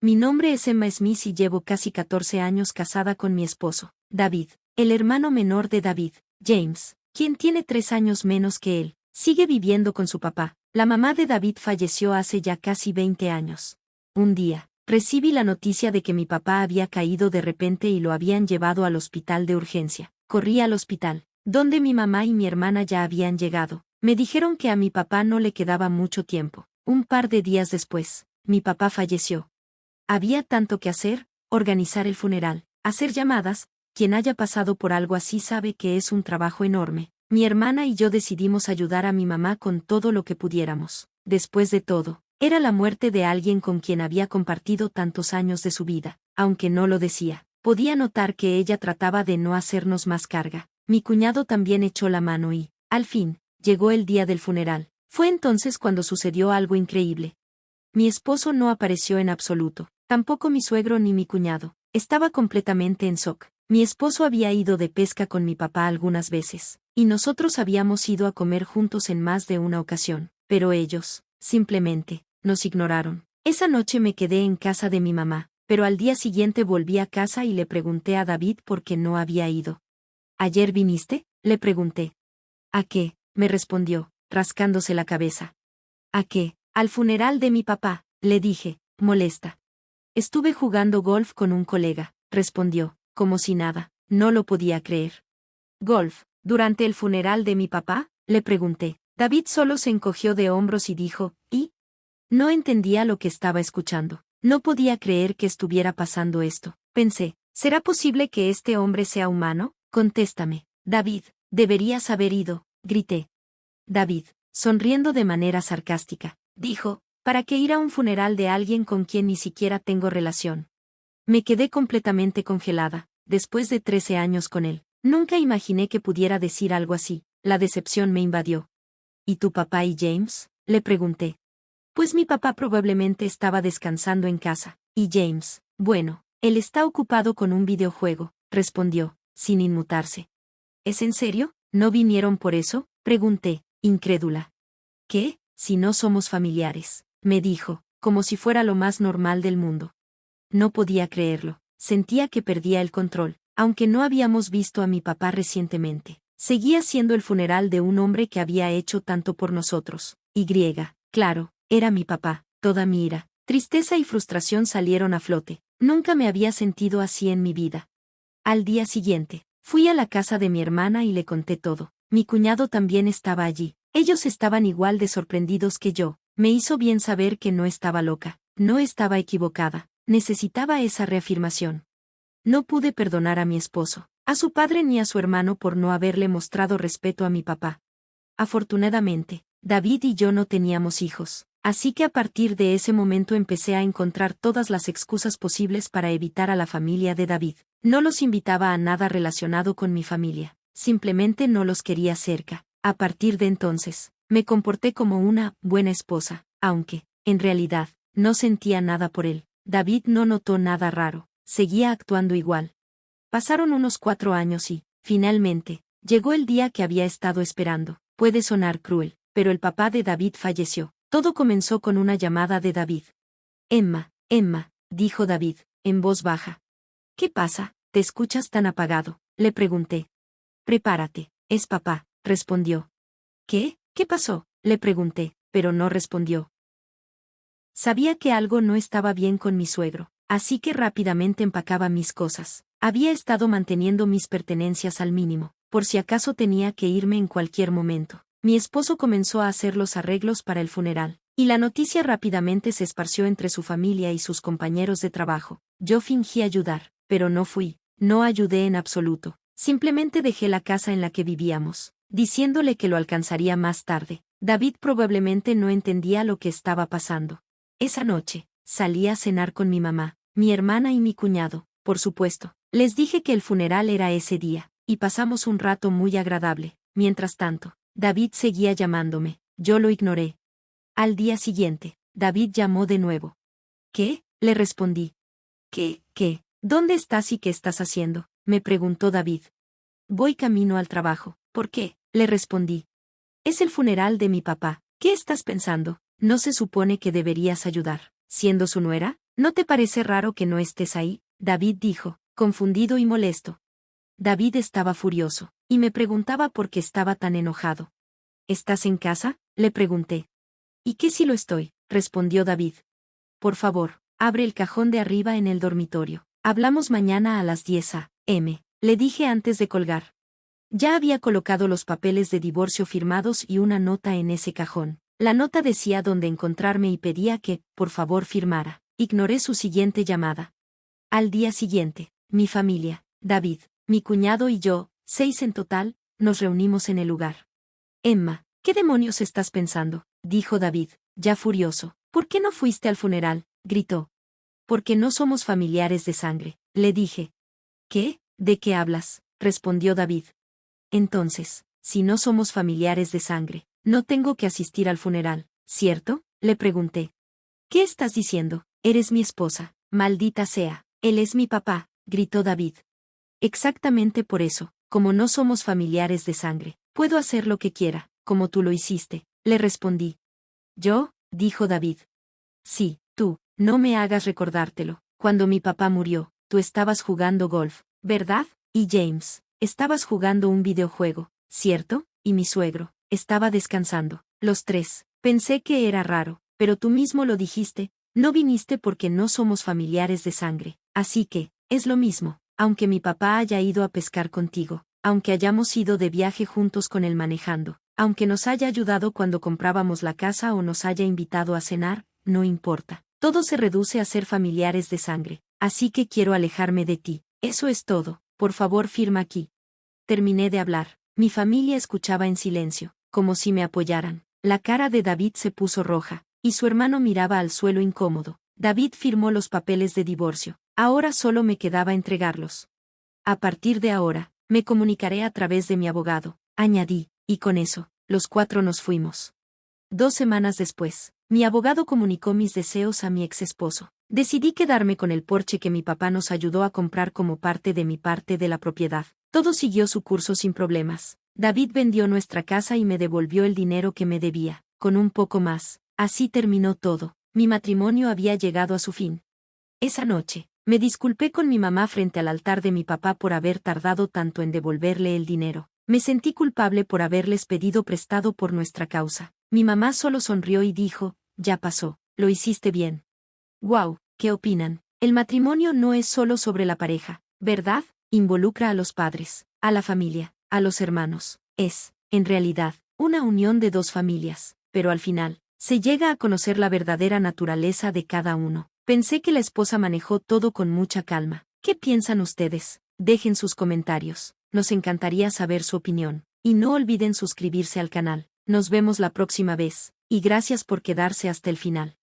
Mi nombre es Emma Smith y llevo casi 14 años casada con mi esposo, David, el hermano menor de David, James, quien tiene 3 años menos que él. Sigue viviendo con su papá. La mamá de David falleció hace ya casi 20 años. Un día, recibí la noticia de que mi papá había caído de repente y lo habían llevado al hospital de urgencia. Corrí al hospital, donde mi mamá y mi hermana ya habían llegado. Me dijeron que a mi papá no le quedaba mucho tiempo. Un par de días después, mi papá falleció. Había tanto que hacer: organizar el funeral, hacer llamadas. Quien haya pasado por algo así sabe que es un trabajo enorme. Mi hermana y yo decidimos ayudar a mi mamá con todo lo que pudiéramos. Después de todo, era la muerte de alguien con quien había compartido tantos años de su vida. Aunque no lo decía, podía notar que ella trataba de no hacernos más carga. Mi cuñado también echó la mano y, al fin, llegó el día del funeral. Fue entonces cuando sucedió algo increíble. Mi esposo no apareció en absoluto, tampoco mi suegro ni mi cuñado. Estaba completamente en shock. Mi esposo había ido de pesca con mi papá algunas veces, y nosotros habíamos ido a comer juntos en más de una ocasión, pero ellos, simplemente, nos ignoraron. Esa noche me quedé en casa de mi mamá, pero al día siguiente volví a casa y le pregunté a David por qué no había ido. ¿Ayer viniste?, le pregunté. ¿A qué?, me respondió, rascándose la cabeza. ¿A qué? Al funeral de mi papá, le dije, molesta. Estuve jugando golf con un colega, respondió, como si nada. No lo podía creer. ¿Golf, durante el funeral de mi papá?, le pregunté. David solo se encogió de hombros y dijo, ¿y? No entendía lo que estaba escuchando. No podía creer que estuviera pasando esto. Pensé, ¿será posible que este hombre sea humano? Contéstame, David, deberías haber ido, grité. David, sonriendo de manera sarcástica, dijo, ¿para qué ir a un funeral de alguien con quien ni siquiera tengo relación? Me quedé completamente congelada. Después de 13 años con él, nunca imaginé que pudiera decir algo así. La decepción me invadió. ¿Y tu papá y James?, le pregunté. Pues mi papá probablemente estaba descansando en casa. ¿Y James? Bueno, él está ocupado con un videojuego, respondió, sin inmutarse. ¿Es en serio? ¿No vinieron por eso?, pregunté, incrédula. ¿Qué? Si no somos familiares, me dijo, como si fuera lo más normal del mundo. No podía creerlo. Sentía que perdía el control. Aunque no habíamos visto a mi papá recientemente, seguía siendo el funeral de un hombre que había hecho tanto por nosotros. Claro, era mi papá. Toda mi ira, tristeza y frustración salieron a flote. Nunca me había sentido así en mi vida. Al día siguiente, fui a la casa de mi hermana y le conté todo. Mi cuñado también estaba allí. Ellos estaban igual de sorprendidos que yo. Me hizo bien saber que no estaba loca. No estaba equivocada. Necesitaba esa reafirmación. No pude perdonar a mi esposo, a su padre ni a su hermano por no haberle mostrado respeto a mi papá. Afortunadamente, David y yo no teníamos hijos, así que a partir de ese momento empecé a encontrar todas las excusas posibles para evitar a la familia de David. No los invitaba a nada relacionado con mi familia, simplemente no los quería cerca. A partir de entonces, me comporté como una buena esposa, aunque, en realidad, no sentía nada por él. David no notó nada raro, seguía actuando igual. Pasaron unos 4 años y, finalmente, llegó el día que había estado esperando. Puede sonar cruel, pero el papá de David falleció. Todo comenzó con una llamada de David. Emma, dijo David, en voz baja. ¿Qué pasa? ¿Te escuchas tan apagado?, le pregunté. Prepárate, es papá, respondió. ¿Qué? ¿Qué pasó?, le pregunté, pero no respondió. Sabía que algo no estaba bien con mi suegro, así que rápidamente empacaba mis cosas. Había estado manteniendo mis pertenencias al mínimo, por si acaso tenía que irme en cualquier momento. Mi esposo comenzó a hacer los arreglos para el funeral, y la noticia rápidamente se esparció entre su familia y sus compañeros de trabajo. Yo fingí ayudar, pero no fui, no ayudé en absoluto. Simplemente dejé la casa en la que vivíamos, diciéndole que lo alcanzaría más tarde. David probablemente no entendía lo que estaba pasando. Esa noche, salí a cenar con mi mamá, mi hermana y mi cuñado, por supuesto. Les dije que el funeral era ese día, y pasamos un rato muy agradable. Mientras tanto, David seguía llamándome. Yo lo ignoré. Al día siguiente, David llamó de nuevo. ¿Qué?, le respondí. ¿Qué? ¿Dónde estás y qué estás haciendo?, me preguntó David. Voy camino al trabajo. ¿Por qué?, le respondí. Es el funeral de mi papá. ¿Qué estás pensando? ¿No se supone que deberías ayudar, siendo su nuera? ¿No te parece raro que no estés ahí? David dijo, confundido y molesto. David estaba furioso, y me preguntaba por qué estaba tan enojado. ¿Estás en casa?, le pregunté. ¿Y qué si lo estoy?, respondió David. Por favor, abre el cajón de arriba en el dormitorio. Hablamos mañana a las 10 a.m., le dije antes de colgar. Ya había colocado los papeles de divorcio firmados y una nota en ese cajón. La nota decía dónde encontrarme y pedía que, por favor, firmara. Ignoré su siguiente llamada. Al día siguiente, mi familia, David, mi cuñado y yo, 6 en total, nos reunimos en el lugar. Emma, ¿qué demonios estás pensando?, dijo David, ya furioso. ¿Por qué no fuiste al funeral?, gritó. Porque no somos familiares de sangre, le dije. ¿Qué? ¿De qué hablas?, respondió David. Entonces, si no somos familiares de sangre, no tengo que asistir al funeral, ¿cierto?, le pregunté. ¿Qué estás diciendo? Eres mi esposa, maldita sea. Él es mi papá, gritó David. Exactamente por eso, como no somos familiares de sangre, puedo hacer lo que quiera, como tú lo hiciste, le respondí. ¿Yo?, dijo David. Sí, tú, no me hagas recordártelo. Cuando mi papá murió, tú estabas jugando golf, ¿verdad? Y James, estabas jugando un videojuego, ¿cierto? Y mi suegro, estaba descansando. Los tres. Pensé que era raro, pero tú mismo lo dijiste, no viniste porque no somos familiares de sangre, así que, es lo mismo, aunque mi papá haya ido a pescar contigo, aunque hayamos ido de viaje juntos con él manejando, aunque nos haya ayudado cuando comprábamos la casa o nos haya invitado a cenar, no importa. Todo se reduce a ser familiares de sangre, así que quiero alejarme de ti. Eso es todo, por favor firma aquí. Terminé de hablar. Mi familia escuchaba en silencio, como si me apoyaran. La cara de David se puso roja, y su hermano miraba al suelo incómodo. David firmó los papeles de divorcio. Ahora solo me quedaba entregarlos. A partir de ahora, me comunicaré a través de mi abogado, añadí, y con eso, los 4 nos fuimos. 2 semanas después, mi abogado comunicó mis deseos a mi ex esposo. Decidí quedarme con el Porsche que mi papá nos ayudó a comprar como parte de mi parte de la propiedad. Todo siguió su curso sin problemas. David vendió nuestra casa y me devolvió el dinero que me debía, con un poco más. Así terminó todo. Mi matrimonio había llegado a su fin. Esa noche, me disculpé con mi mamá frente al altar de mi papá por haber tardado tanto en devolverle el dinero. Me sentí culpable por haberles pedido prestado por nuestra causa. Mi mamá solo sonrió y dijo, ya pasó, lo hiciste bien. Wow, ¿qué opinan? El matrimonio no es solo sobre la pareja, ¿verdad? Involucra a los padres, a la familia, a los hermanos. Es, en realidad, una unión de 2 familias, pero al final, se llega a conocer la verdadera naturaleza de cada uno. Pensé que la esposa manejó todo con mucha calma. ¿Qué piensan ustedes? Dejen sus comentarios. Nos encantaría saber su opinión. Y no olviden suscribirse al canal. Nos vemos la próxima vez. Y gracias por quedarse hasta el final.